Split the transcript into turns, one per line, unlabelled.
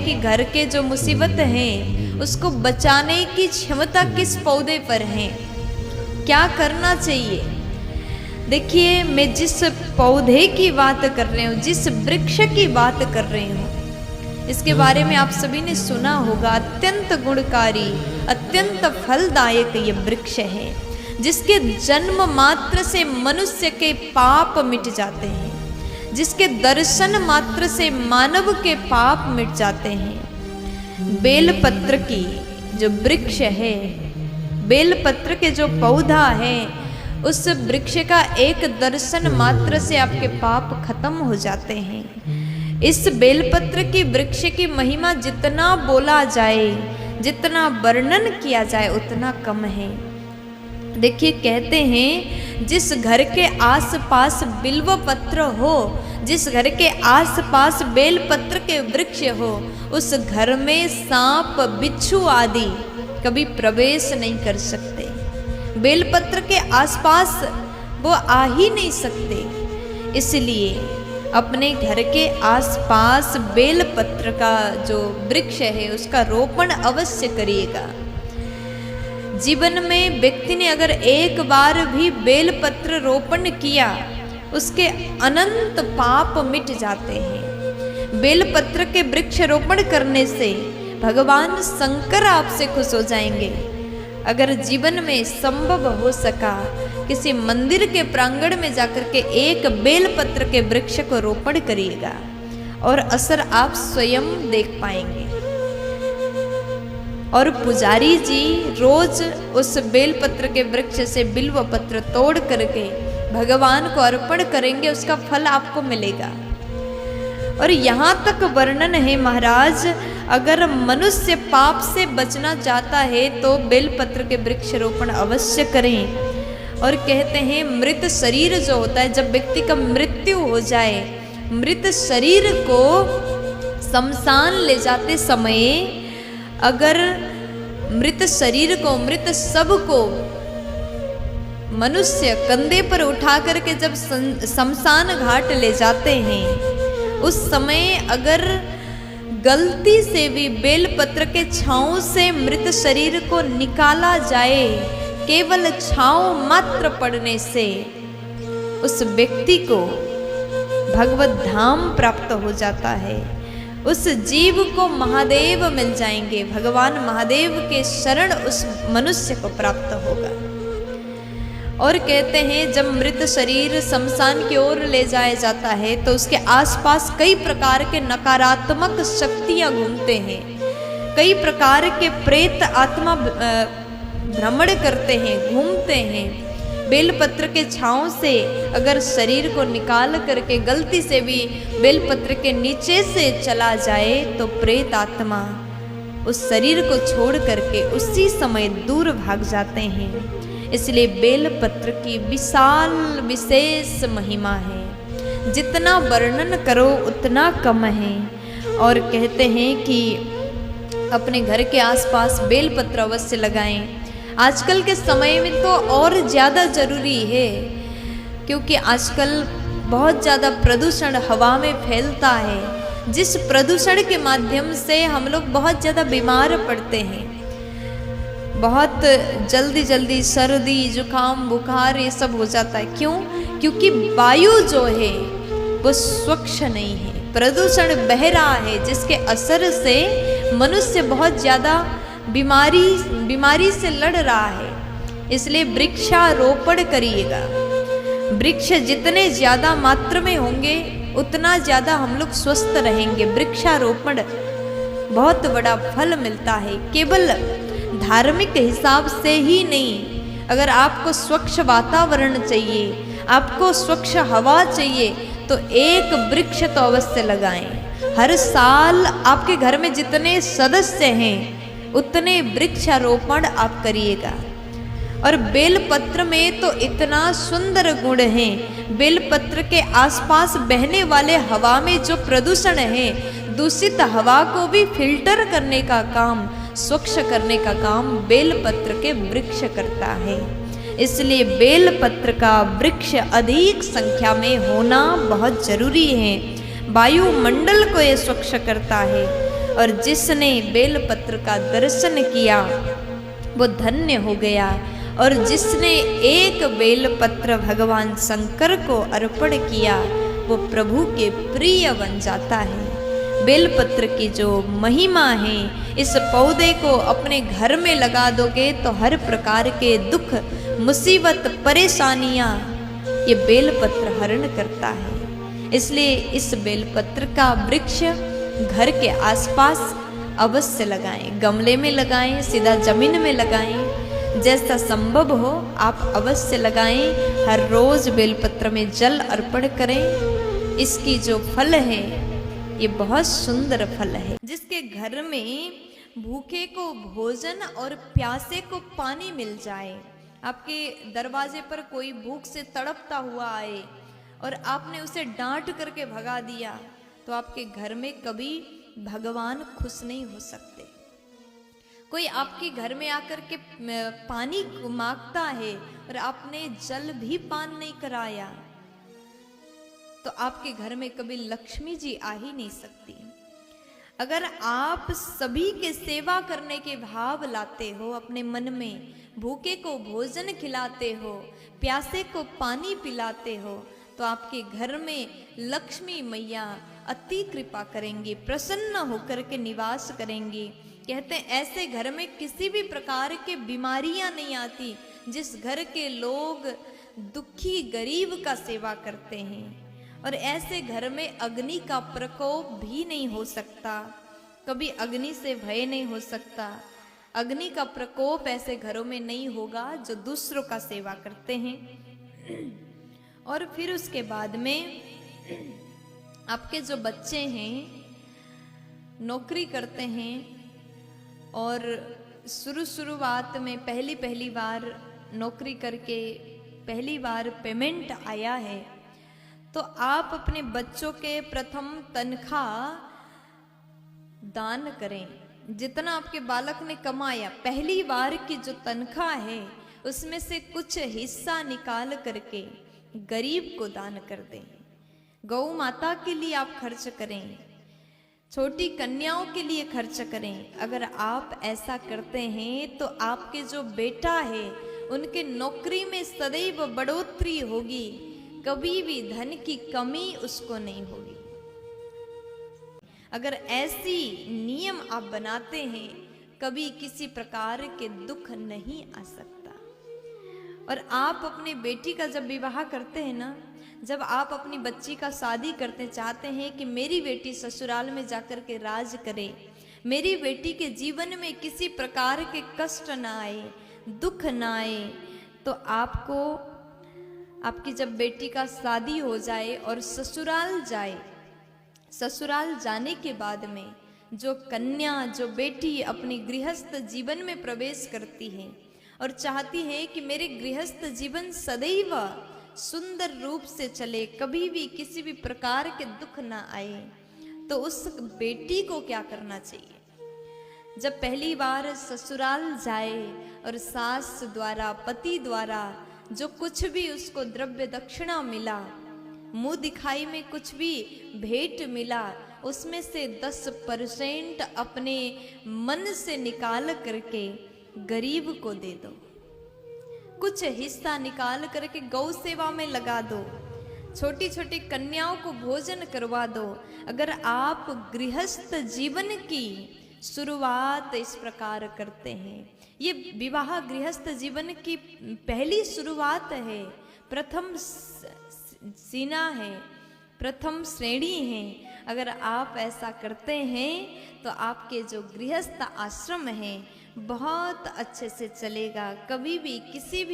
कि घर के जो मुसीबत हैं उसको बचाने की क्षमता किस पौधे पर है, क्या करना चाहिए। देखिए, मैं जिस पौधे की बात कर रही हूँ, जिस वृक्ष की बात कर रही हूँ, इसके बारे में आप सभी ने सुना होगा। अत्यंत गुणकारी, अत्यंत फलदायक ये वृक्ष है, जिसके जन्म मात्र से मनुष्य के पाप मिट जाते हैं, जिसके दर्शन मात्र से मानव के पाप मिट जाते हैं। बेलपत्र की जो वृक्ष है, बेलपत्र के जो पौधा है, उस वृक्ष का एक दर्शन मात्र से आपके पाप खत्म हो जाते हैं। इस बेलपत्र की वृक्ष की महिमा जितना बोला जाए, जितना वर्णन किया जाए उतना कम है। देखिए, कहते हैं जिस घर के आसपास बिल्व पत्र हो, जिस घर के आसपास बेलपत्र के वृक्ष हो, उस घर में सांप बिच्छू आदि कभी प्रवेश नहीं कर सकते। बेलपत्र के आसपास वो आ ही नहीं सकते। इसलिए अपने घर के आसपास बेलपत्र का जो वृक्ष है उसका रोपण अवश्य करिएगा। जीवन में व्यक्ति ने अगर एक बार भी बेलपत्र रोपण किया, उसके अनंत पाप मिट जाते हैं। बेलपत्र के वृक्ष रोपण करने से भगवान शंकर आपसे खुश हो जाएंगे। अगर जीवन में संभव हो सका, किसी मंदिर के प्रांगण में जाकर के एक बेलपत्र के वृक्ष को रोपण करिएगा और असर आप स्वयं देख पाएंगे। और पुजारी जी रोज उस बेलपत्र के वृक्ष से बिल्व पत्र तोड़ करके भगवान को अर्पण करेंगे, उसका फल आपको मिलेगा। और यहाँ तक वर्णन है महाराज, अगर मनुष्य पाप से बचना चाहता है तो बेलपत्र के वृक्ष रोपण अवश्य करें। और कहते हैं मृत शरीर जो होता है, जब व्यक्ति का मृत्यु हो जाए, मृत शरीर को शमशान ले जाते समय अगर मृत शरीर को, मृत शव को मनुष्य कंधे पर उठा करके जब शमशान घाट ले जाते हैं, उस समय अगर गलती से भी बेलपत्र के छांव से मृत शरीर को निकाला जाए, केवल छांव मात्र पड़ने से उस व्यक्ति को भगवत धाम प्राप्त हो जाता है। उस जीव को महादेव मिल जाएंगे, भगवान महादेव के शरण उस मनुष्य को प्राप्त होगा। और कहते हैं जब मृत शरीर शमशान की ओर ले जाया जाता है तो उसके आसपास कई प्रकार के नकारात्मक शक्तियां घूमते हैं, कई प्रकार के प्रेत आत्मा भ्रमण करते हैं, घूमते हैं। बेलपत्र के छांव से अगर शरीर को निकाल करके गलती से भी बेलपत्र के नीचे से चला जाए तो प्रेत आत्मा उस शरीर को छोड़ करके उसी समय दूर भाग जाते हैं। इसलिए बेलपत्र की विशाल विशेष महिमा है, जितना वर्णन करो उतना कम है। और कहते हैं कि अपने घर के आसपास बेलपत्र अवश्य लगाएं। आजकल के समय में तो और ज़्यादा ज़रूरी है, क्योंकि आजकल बहुत ज़्यादा प्रदूषण हवा में फैलता है, जिस प्रदूषण के माध्यम से हम लोग बहुत ज़्यादा बीमार पड़ते हैं। बहुत जल्दी जल्दी सर्दी, जुकाम, बुखार ये सब हो जाता है। क्यों? क्योंकि वायु जो है वो स्वच्छ नहीं है, प्रदूषण बह रहा है, जिसके असर से मनुष्य बहुत ज़्यादा बीमारी से लड़ रहा है। इसलिए वृक्षारोपण करिएगा। वृक्ष जितने ज़्यादा मात्रा में होंगे उतना ज़्यादा हम लोग स्वस्थ रहेंगे। वृक्षारोपण बहुत बड़ा फल मिलता है, केवल धार्मिक हिसाब से ही नहीं। अगर आपको स्वच्छ वातावरण चाहिए, आपको स्वच्छ हवा चाहिए, तो एक वृक्ष तो अवश्य लगाएं। हर साल आपके घर में जितने सदस्य हैं उतने वृक्षारोपण आप करिएगा। और बेलपत्र में तो इतना सुंदर गुण है, बेलपत्र के आसपास बहने वाले हवा में जो प्रदूषण है, दूषित हवा को भी फिल्टर करने का काम, स्वच्छ करने का काम बेलपत्र के वृक्ष करता है। इसलिए बेलपत्र का वृक्ष अधिक संख्या में होना बहुत जरूरी है। वायुमंडल को ये स्वच्छ करता है, और जिसने बेलपत्र का दर्शन किया वो धन्य हो गया। और जिसने एक बेलपत्र भगवान शंकर को अर्पण किया वो प्रभु के प्रिय बन जाता है। बेलपत्र की जो महिमा है, इस पौधे को अपने घर में लगा दोगे तो हर प्रकार के दुख, मुसीबत, परेशानियां ये बेलपत्र हरण करता है। इसलिए इस बेलपत्र का वृक्ष घर के आसपास अवश्य लगाएं, गमले में लगाएं, सीधा जमीन में लगाएं, जैसा संभव हो आप अवश्य लगाएं। हर रोज बेलपत्र में जल अर्पण करें। इसकी जो फल है ये बहुत सुंदर फल है। जिसके घर में भूखे को भोजन और प्यासे को पानी मिल जाए, आपके दरवाजे पर कोई भूख से तड़पता हुआ आए और आपने उसे डांट करके भगा दिया तो आपके घर में कभी भगवान खुश नहीं हो सकते। कोई आपके घर में आकर के पानी मांगता है और आपने जल भी पान नहीं कराया तो आपके घर में कभी लक्ष्मी जी आ ही नहीं सकती। अगर आप सभी के सेवा करने के भाव लाते हो अपने मन में, भूखे को भोजन खिलाते हो, प्यासे को पानी पिलाते हो, तो आपके घर में लक्ष्मी मैया अति कृपा करेंगी, प्रसन्न होकर के निवास करेंगी। कहते हैं ऐसे घर में किसी भी प्रकार के बीमारियां नहीं आती जिस घर के लोग दुखी गरीब का सेवा करते हैं। और ऐसे घर में अग्नि का प्रकोप भी नहीं हो सकता, कभी अग्नि से भय नहीं हो सकता। अग्नि का प्रकोप ऐसे घरों में नहीं होगा जो दूसरों का सेवा करते हैं। और फिर उसके बाद में आपके जो बच्चे हैं नौकरी करते हैं और शुरुआत में पहली बार नौकरी करके पहली बार पेमेंट आया है तो आप अपने बच्चों के प्रथम तनख्वाह दान करें। जितना आपके बालक ने कमाया पहली बार की जो तनख्वाह है उसमें से कुछ हिस्सा निकाल करके गरीब को दान कर दें। गौ माता के लिए आप खर्च करें, छोटी कन्याओं के लिए खर्च करें। अगर आप ऐसा करते हैं तो आपके जो बेटा है उनके नौकरी में सदैव बढ़ोतरी होगी, कभी भी धन की कमी उसको नहीं होगी। अगर ऐसी नियम आप बनाते हैं कभी किसी प्रकार के दुख नहीं आ सकता। और आप अपनी बेटी का जब विवाह करते हैं ना, जब आप अपनी बच्ची का शादी करते चाहते हैं कि मेरी बेटी ससुराल में जाकर के राज करे, मेरी बेटी के जीवन में किसी प्रकार के कष्ट ना आए, दुख ना आए, तो आपको आपकी जब बेटी का शादी हो जाए और ससुराल जाए, ससुराल जाने के बाद में जो कन्या जो बेटी अपनी गृहस्थ जीवन में प्रवेश करती है और चाहती है कि मेरे गृहस्थ जीवन सदैव सुंदर रूप से चले, कभी भी किसी भी प्रकार के दुख ना आए, तो उस बेटी को क्या करना चाहिए? जब पहली बार ससुराल जाए और सास द्वारा पति द्वारा जो कुछ भी उसको द्रव्य दक्षिणा मिला, मुंह दिखाई में कुछ भी भेंट मिला, उसमें से 10% अपने मन से निकाल करके गरीब को दे दो। कुछ हिस्सा निकाल करके गौ सेवा में लगा दो, छोटी छोटी कन्याओं को भोजन करवा दो। अगर आप गृहस्थ जीवन की शुरुआत इस प्रकार करते हैं, ये विवाह गृहस्थ जीवन की पहली शुरुआत है, प्रथम सीना है, प्रथम श्रेणी है। अगर आप ऐसा करते हैं तो आपके जो गृहस्थ आश्रम है बहुत अच्छे से चलेगा, कभी भी किसी भी